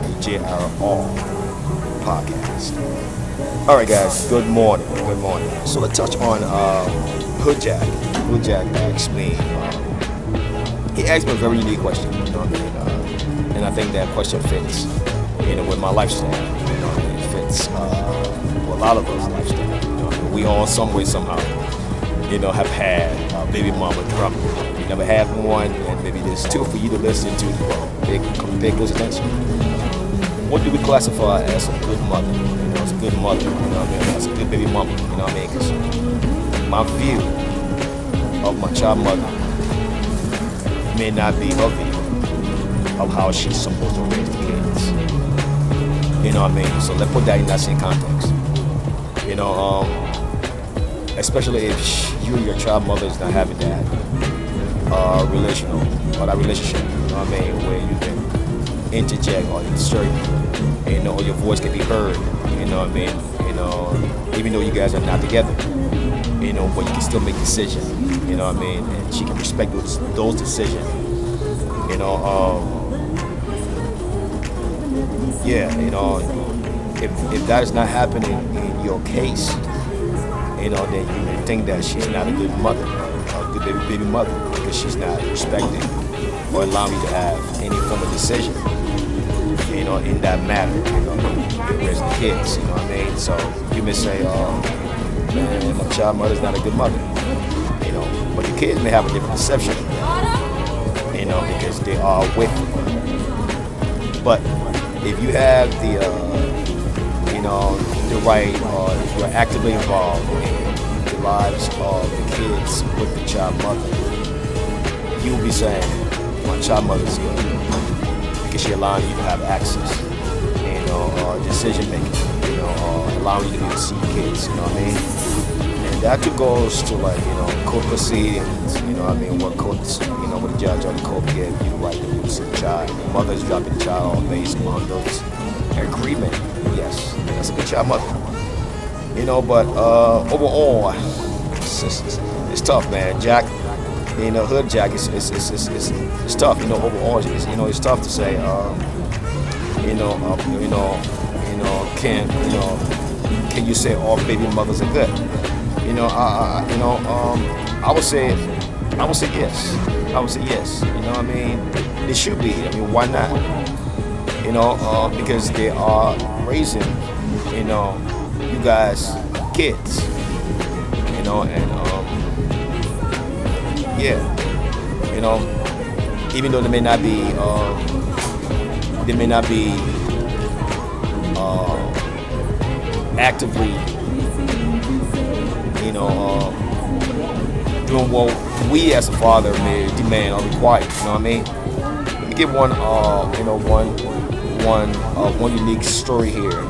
SDWJR Podcast. All right, guys. Good morning. Good morning. So let's touch on Hood Jack. Hood Jack asked me. He asked me a very unique question. You know what I mean? And I think that question fits, with my lifestyle. It fits a lot of us lifestyle. We all, some way, somehow, have had a baby mama drama. You never had one, and maybe there's two for you to listen to. Pay close attention. What do we classify as a good mother? As a good mother, as a good baby mama, because my view of my child mother may not be her view of how she's supposed to raise the kids. So let's put that in that same context. Especially if you and your child mother is not having that relationship, where you can interject or insert, or your voice can be heard, even though you guys are not together, but you can still make decisions, and she can respect those decisions, if that is not happening in your case, then you may think that she's not a good mother, a good baby mother, because she's not respecting or allowing you to have any form of decision, in that matter, whereas the kids, So you may say, man, my child mother's not a good mother, but the kids may have a different perception of that, because they are with you. But if you have the right, or if you're actively involved in the lives of the kids with the child mother, you will be saying, my child mother's good, because she allowing you to have access, decision making, allowing you to be able to see kids, And that too goes to court proceedings, what courts, what the judge or the court give you the right to be able to see the child. The mother is dropping the child off based on those agreement. Yes, that's a good child mother. But overall, it's tough, man. Jack, Hood Jack, it's tough. Overall, it's tough to say. Can you say all baby mothers are good? I would say yes. I would say yes. They should be. Why not? Because they are raising, you guys, kids, even though they may not be actively, doing what we as a father may demand or require. Let me give one unique story here.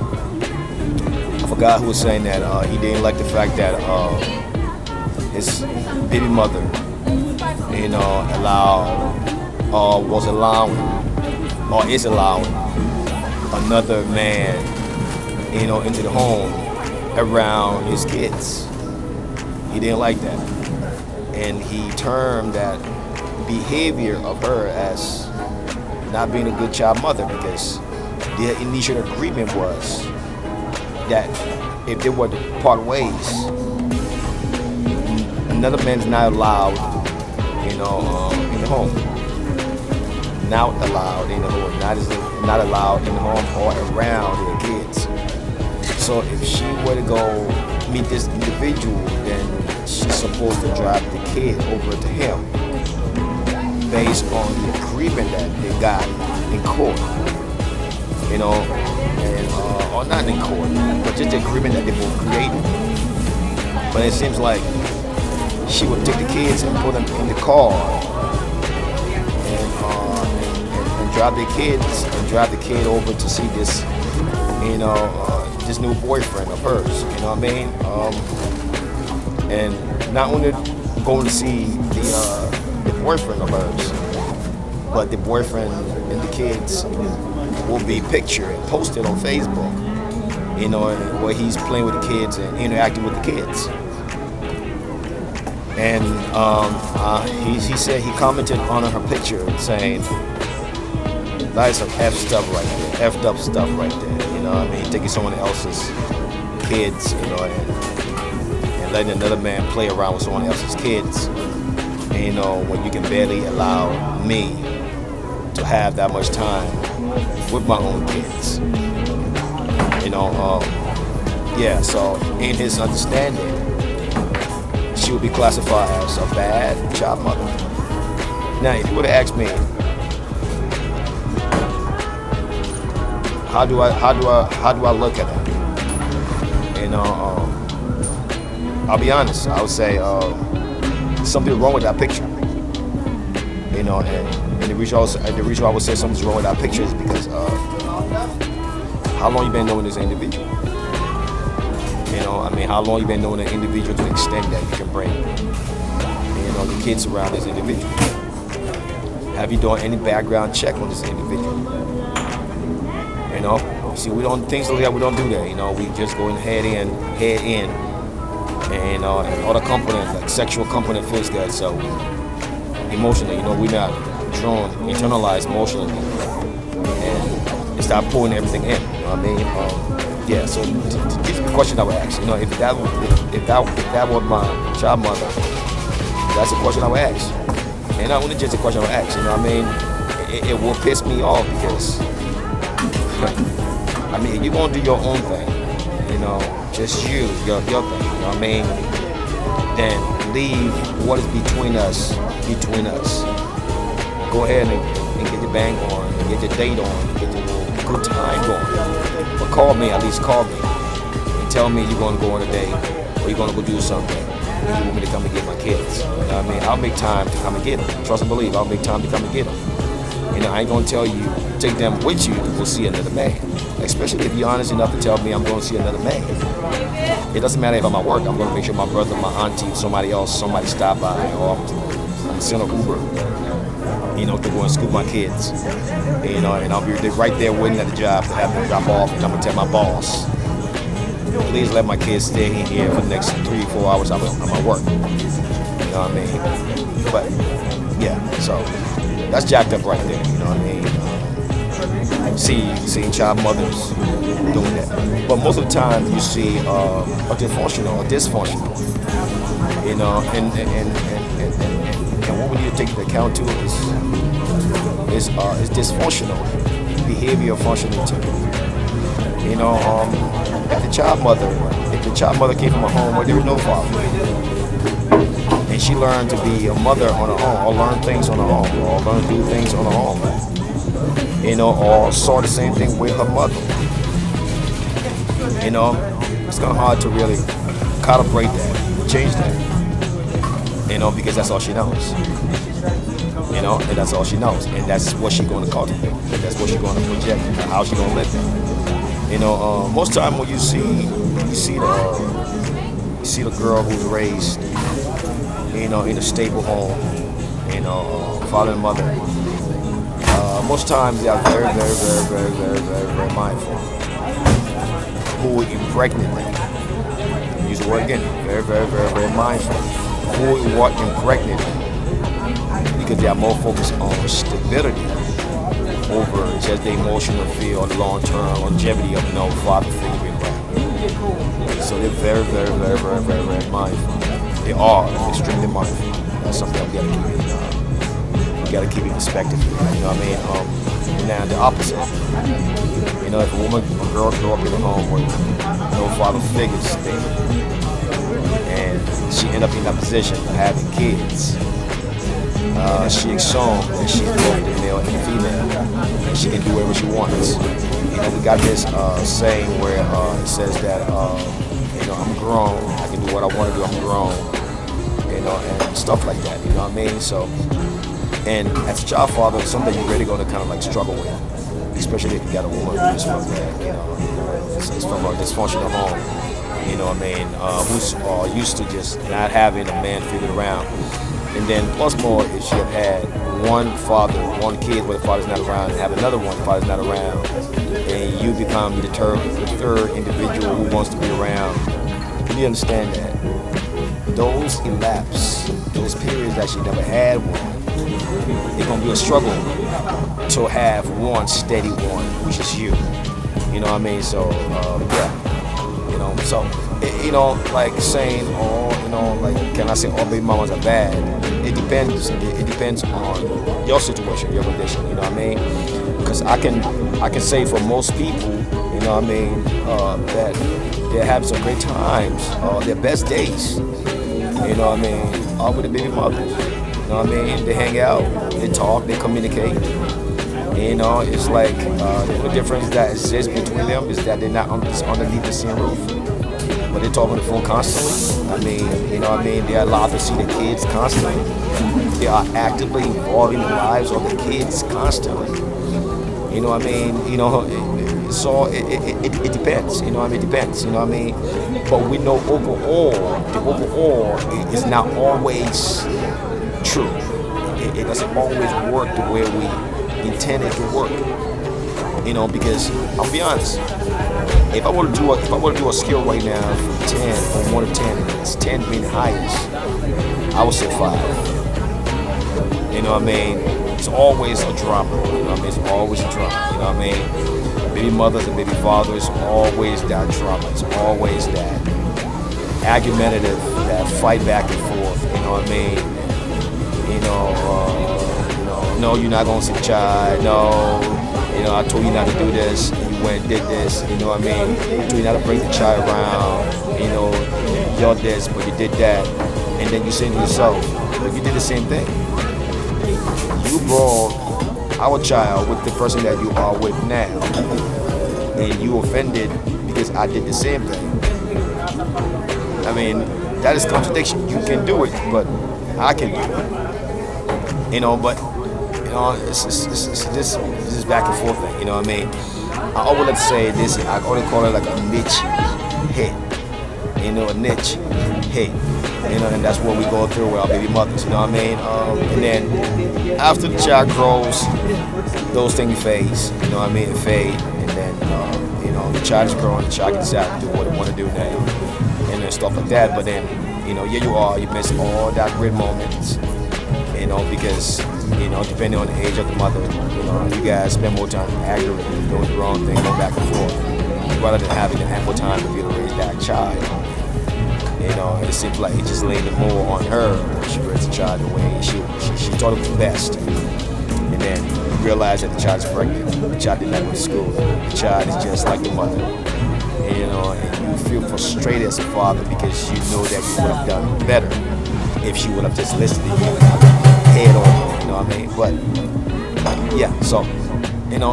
I forgot who was saying that he didn't like the fact that his baby mother, was allowing or is allowing another man, into the home around his kids. He didn't like that, and he termed that behavior of her as not being a good child mother, because their initial agreement was that if they were to part ways, another man's not allowed, in the home. Not allowed in the home, not allowed in the home or around their kids. So if she were to go meet this individual, then she's supposed to drive the kid over to him based on the agreement that they got in court, or not in court, but just the agreement that they both created. But it seems like she would take the kids and put them in the car and drive the kid over to see this, this new boyfriend of hers, and not only going to see the boyfriend of hers, but the boyfriend and the kids will be pictured and posted on Facebook, where he's playing with the kids and interacting with the kids. And he said he commented on her picture saying, That's some F stuff right there. F'd up stuff right there. You know what I mean? Taking someone else's kids, you know, and letting another man play around with someone else's kids. And, you know, when you can barely allow me to have that much time with my own kids. You know, yeah, so in his understanding, she would be classified as a bad child mother. Now, if you would have asked me, how do I look at that? You know, I'll be honest. I would say there's something wrong with that picture. You know, and the reason I would say something's wrong with that picture is because how long you been knowing this individual? You know, I mean, how long you been knowing an individual to the extent that you can bring, you know, the kids around this individual? Have you done any background check on this individual? You know, see, things like that, we don't do that. You know, we just go head in, and other component, like sexual component feels good. So emotionally, you know, we're not drawn, internalized emotionally, and start pulling everything in. You know what I mean? Yeah. So this is the question I would ask. You know, if that was my child mother, that's a question I would ask. And not only just a question I would ask. You know what I mean? It will piss me off because, I mean, you're gonna do your own thing. You know, just your thing. You know what I mean? Then leave what is between us. Go ahead and get your bang on, and get your date on, and get your good time going. But call me, at least call me, and tell me you're gonna go on a date or you're gonna go do something. And you want me to come and get my kids. You know what I mean? I'll make time to come and get them. Trust and believe, I'll make time to come and get them. You know, I ain't gonna tell you, take them with you to go see another man. Especially if you're honest enough to tell me I'm going to see another man. It doesn't matter if I'm at work. I'm going to make sure my brother, my auntie, somebody stop by, or I'm sending an Uber, you know, to go and scoop my kids. You know, and I'll be right there waiting at the job to have them drop off, and I'm going to tell my boss, please let my kids stay here for the next 3-4 hours. I'm at work. You know what I mean? But, yeah, so that's jacked up right there. You know what I mean? Seeing child mothers doing that. But most of the time you see a dysfunctional, you know, and what we need to take into account too is dysfunctional behavior functioning too. You know, if the child mother came from a home where there was no father, and she learned to be a mother on her own, or learn things on her own, or learn to do things on her own, you know, or saw the same thing with her mother. You know, it's kind of hard to really calibrate that, change that, you know, because that's all she knows. You know, and that's all she knows, and that's what she's going to cultivate, and that's what she's going to project, how she's going to live that. You know, most time when you see the girl who's raised, you know, in a stable home, you know, father and mother. Most times they are very mindful. Who would impregnate them? Use the word again. Very mindful. Who would what impregnate them? Because they are more focused on stability over just the emotional feel or the long-term longevity of no father figure being around. So they're very mindful. They are extremely mindful. That's something we gotta keep in perspective. You know what I mean? Now the opposite. You know, if a girl grew up in a home with no father figures, and she end up in that position of having kids, she excels and she's both the male and the female, and she can do whatever she wants. You know, we got this saying where it says that you know, I'm grown, I can do what I want to do, I'm grown, you know, and stuff like that. You know what I mean? So. And as a child father, it's something you're really going to kind of like struggle with, especially if you got a woman who's from that, you know, it's from a dysfunctional home, you know what I mean, who's used to just not having a man figured around. And then plus more, if she had one father, one kid where the father's not around, and have another one, the father's not around, and you become the third individual who wants to be around, you understand that those elapse, those periods that she never had one, it's gonna be a struggle to have one steady one, which is you. You know what I mean? So yeah, you know. So like saying, like, can I say all baby mamas are bad? It depends. It depends on your situation, your condition. You know what I mean? Because I can say for most people, you know what I mean, that they're having some great times, their best days. You know what I mean? With the baby mothers. You know what I mean? They hang out, they talk, they communicate. You know, it's like the difference that exists between them is that they're not underneath the same roof, but they talk on the phone constantly. I mean, you know what I mean? They're allowed to see the kids constantly. They are actively involved in the lives of the kids constantly. You know what I mean? You know, so it depends. You know what I mean? It depends. You know what I mean? But we know the overall is not always true. It doesn't always work the way we intended to work. You know, because I'll be honest. If I were to do a skill right now from 10, from 1 to 10, it's 10 being the highest, I would say 5. You know what I mean? It's always a drama. You know what I mean? It's always a drama. You know what I mean? Baby mothers and baby fathers, always that drama. It's always that argumentative, that fight back and forth. You know what I mean? No, you're not gonna see the child. No, I told you not to do this, and you went and did this. You know what I mean? I told you not to bring the child around. You're this, but you did that, and then you say to yourself, look, you did the same thing. You brought our child with the person that you are with now, and you offended because I did the same thing. I mean, that is contradiction. You can do it, but I can do it. But it's this back and forth thing. You know what I mean? I always like to say this. I always call it like a niche hit. A niche hit. And that's what we go through with our baby mothers. You know what I mean? And then after the child grows, those things fade. You know what I mean? It fade. And then the child is growing. The child can decide to do what they want to do now, and then stuff like that. But then here you are. You miss all that great moments. Because depending on the age of the mother, you guys spend more time arguing, doing the wrong thing, going back and forth, rather than having the ample time to be able to raise that child. It seems like it just leaned more on her. She raised the child the way she thought it was best. And then you realize that the child's pregnant. The child did not go to school. The child is just like the mother. And you feel frustrated as a father because you know that you would have done better if she would have just listened to you head on. You know what I mean? But yeah, so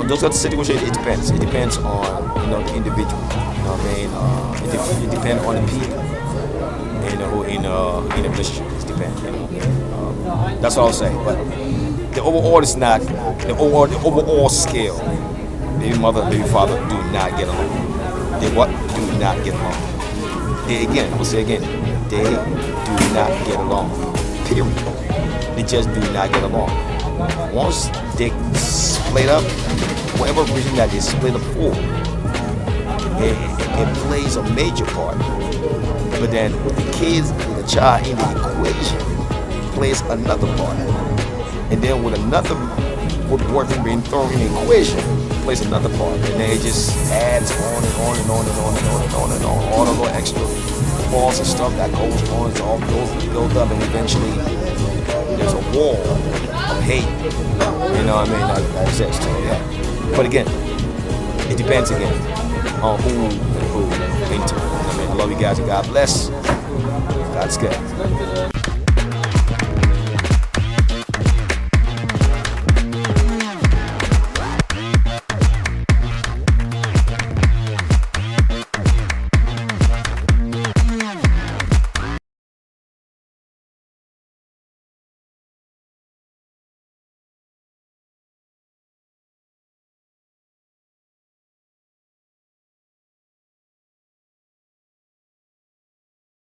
those are the situations. It depends. It depends on the individual. You know what I mean? It depends on the people. Who in a relationship. It depends. That's all I'll say. But the overall is not the overall scale. Baby mother, baby father do not get along. They do not get along. We'll say again. They do not get along. Period. They just do not get along. Once they split up, whatever reason that they split up for, it plays a major part. But then with the kids, with the child in the equation, plays another part. And then with boyfriend being thrown in the equation, plays another part. And then it just adds on and on and on and on and on and on and on. All the little extra balls and stuff that goes on, it's all built up, and eventually there's a wall of hate. You know what I mean? That exists too, yeah. But again, it depends again on who and who into it. I love you guys and God bless. God's good.